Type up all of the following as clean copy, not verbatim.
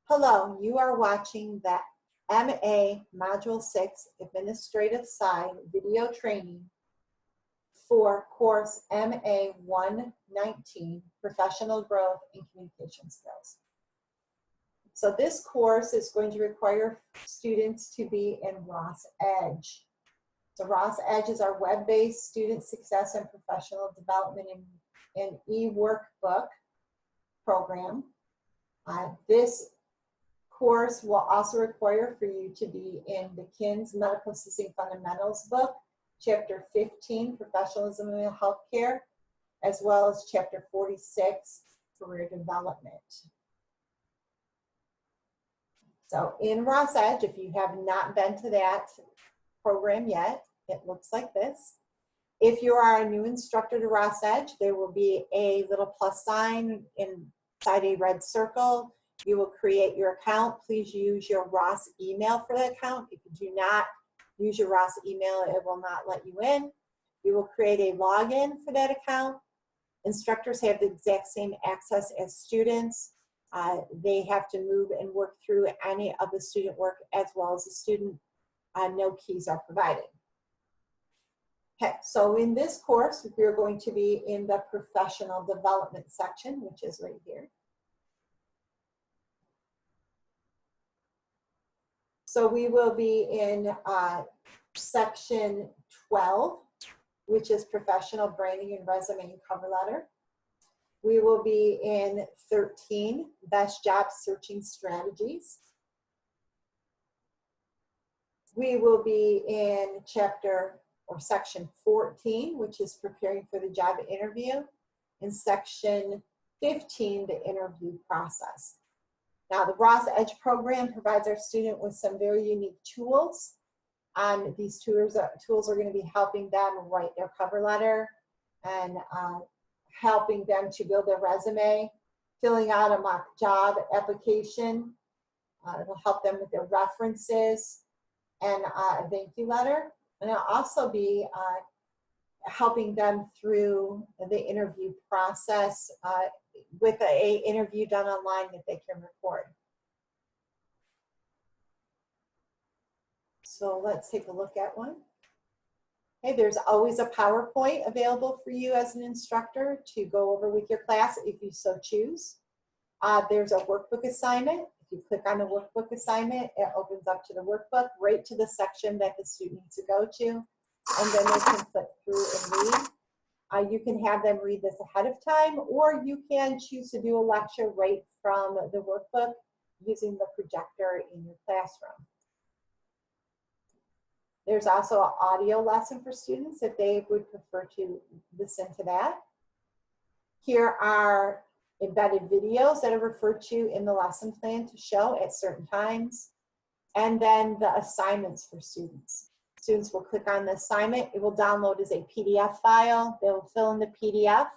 Hello, you are watching the MA Module 6 Administrative Side video training for course MA119 Professional Growth and Communication Skills. So this course is going to require students to be in Ross Edge. So Ross Edge is our web-based student success and professional development and e-workbook program. This course will also require for you to be in the KINS Medical Assisting Fundamentals book, Chapter 15, Professionalism in Healthcare, as well as Chapter 46, Career Development. So in Ross Edge, if you have not been to that program yet, it looks like this. If you are a new instructor to Ross Edge, there will be a little plus sign inside a red circle. You will create your account. Please use your Ross email for the account. If you do not use your Ross email, it will not let you in. You will create a login for that account. Instructors have the exact same access as students. They have to move and work through any of the student work as well as the student. No keys are provided. Okay, so in this course, we're going to be in the professional development section, which is right here. So we will be in section 12, which is professional branding and resume and cover letter. We will be in 13, best job searching strategies. We will be in section 14, which is preparing for the job interview, and section 15, the interview process. Now, the Ross Edge program provides our student with some very unique tools. These tools are going to be helping them write their cover letter and helping them to build their resume, filling out a mock job application. It'll help them with their references and a thank you letter. And it'll also be helping them through the interview process with an interview done online that they can record. So let's take a look at one. Okay, there's always a PowerPoint available for you as an instructor to go over with your class if you so choose. There's a workbook assignment. If you click on the workbook assignment, it opens up to the workbook, right to the section that the student needs to go to, and then they can click through and read. You can have them read this ahead of time, or you can choose to do a lecture right from the workbook using the projector in your classroom. There's also an audio lesson for students if they would prefer to listen to that. Here are embedded videos that are referred to in the lesson plan to show at certain times. And then the assignments for students. Students will click on the assignment. It will download as a PDF file. They will fill in the PDF.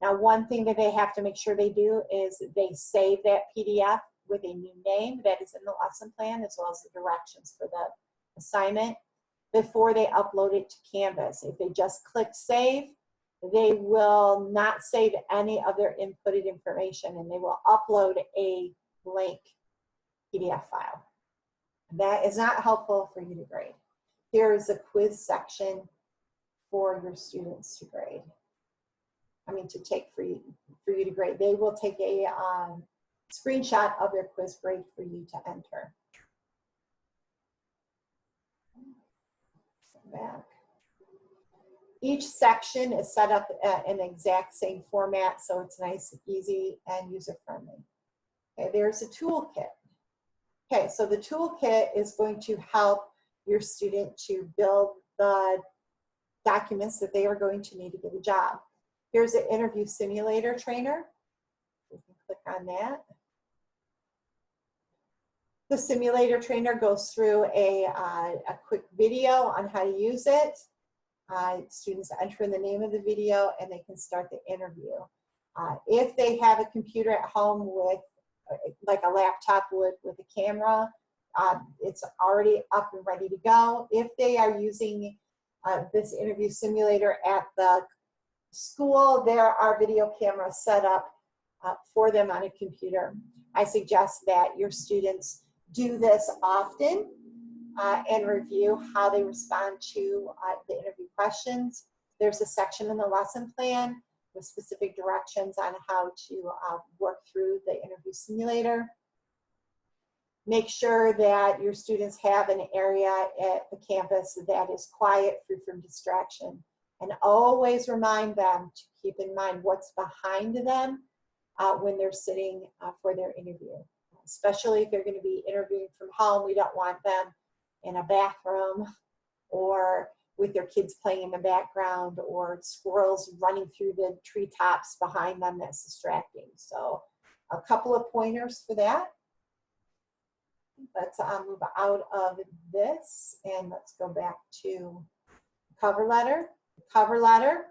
Now, one thing that they have to make sure they do is they save that PDF with a new name that is in the lesson plan, as well as the directions for the assignment, before they upload it to Canvas. If they just click save, they will not save any of their inputted information, and they will upload a blank PDF file. That is not helpful for you to grade. Here is a quiz section for your students to grade. To take for you to grade. They will take a screenshot of their quiz grade for you to enter. Back. Each section is set up in the exact same format, so it's nice, easy, and user-friendly. Okay, there's a toolkit. Okay, so the toolkit is going to help your student to build the documents that they are going to need to get a job. Here's an interview simulator trainer. You can click on that. The simulator trainer goes through a quick video on how to use it. Students enter in the name of the video and they can start the interview. If they have a computer at home with, like a laptop with a camera, it's already up and ready to go. If they are using this interview simulator at the school, there are video cameras set up for them on a computer. I suggest that your students do this often and review how they respond to the interview questions. There's a section in the lesson plan with specific directions on how to work through the interview simulator. Make sure that your students have an area at the campus that is quiet, free from distraction. And always remind them to keep in mind what's behind them when they're sitting for their interview. Especially if they're going to be interviewing from home, we don't want them in a bathroom or with their kids playing in the background or squirrels running through the treetops behind them. That's distracting. So a couple of pointers for that. Let's move out of this and let's go back to cover letter. Cover letter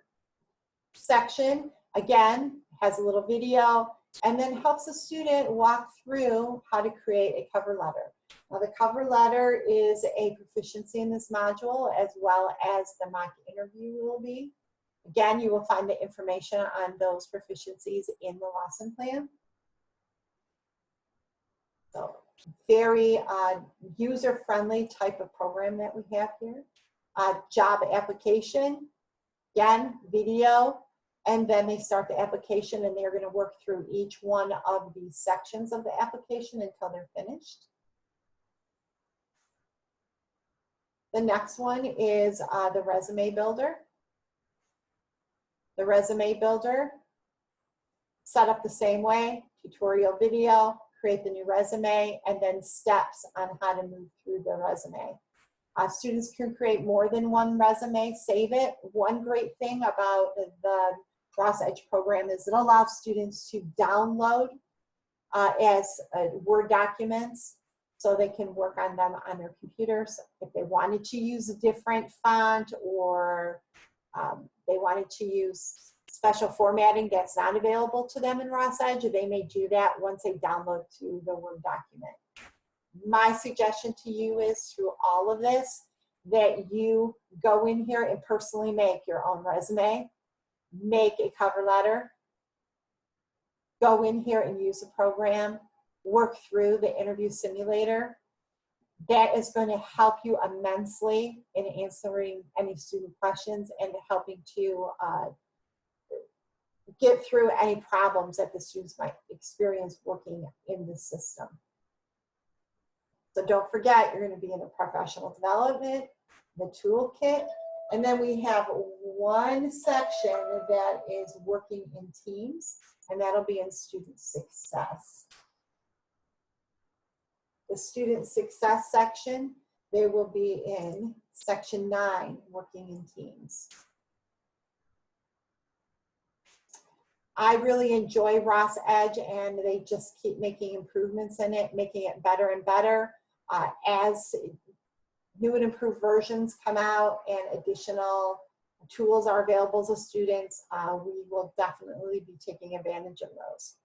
section, again, has a little video and then helps the student walk through how to create a cover letter. Now, the cover letter is a proficiency in this module as well as the mock interview will be. Again, you will find the information on those proficiencies in the lesson plan. So, very user-friendly type of program that we have here. Job application, again, video, and then they start the application and they're going to work through each one of the sections of the application until they're finished. The next one is the resume builder. The resume builder, set up the same way, tutorial video, create the new resume, and then steps on how to move through the resume. Students can create more than one resume, save it. One great thing about the Ross Edge program is it allows students to download as Word documents so they can work on them on their computers. If they wanted to use a different font or they wanted to use special formatting that's not available to them in Ross Edge, they may do that once they download to the Word document. My suggestion to you is through all of this that you go in here and personally make your own resume, make a cover letter, go in here and use a program, work through the interview simulator. That is going to help you immensely in answering any student questions and helping to get through any problems that the students might experience working in the system. So don't forget, you're going to be in the professional development, the toolkit, and then we have one section that is working in teams, and that'll be in student success. The student success section, they will be in section 9, working in teams. I really enjoy Ross Edge, and they just keep making improvements in it, making it better and better. As new and improved versions come out and additional tools are available to students, we will definitely be taking advantage of those.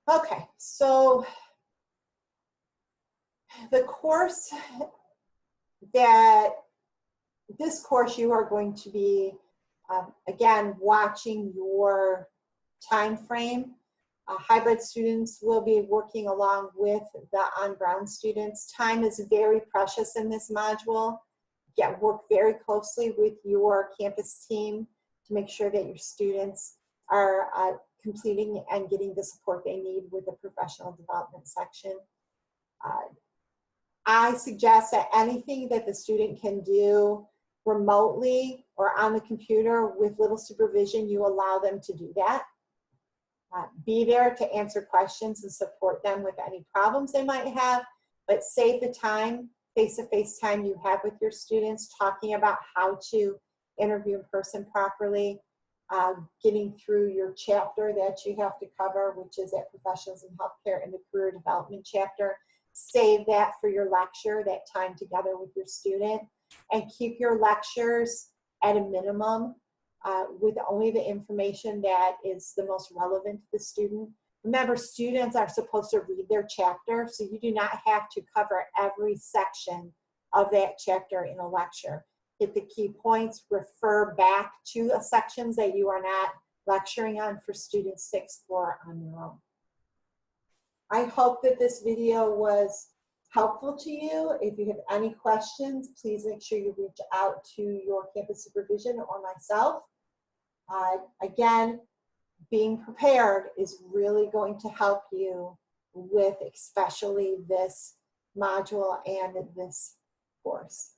Okay, so the course this course you are going to be, again, watching your time frame. Hybrid students will be working along with the on-ground students. Time is very precious in this module. Work very closely with your campus team to make sure that your students are completing and getting the support they need with the professional development section. I suggest that anything that the student can do remotely or on the computer with little supervision, you allow them to do that. Be there to answer questions and support them with any problems they might have, but save the time, face-to-face time you have with your students, talking about how to interview in person properly, getting through your chapter that you have to cover, which is at Professionals in Healthcare and the Career Development chapter. Save that for your lecture, that time together with your student, and keep your lectures at a minimum with only the information that is the most relevant to the student. Remember, students are supposed to read their chapter, so you do not have to cover every section of that chapter in a lecture. get the key points, refer back to sections that you are not lecturing on for students to explore on their own. I hope that this video was helpful to you. If you have any questions, please make sure you reach out to your campus supervision or myself. Again, being prepared is really going to help you with especially this module and this course.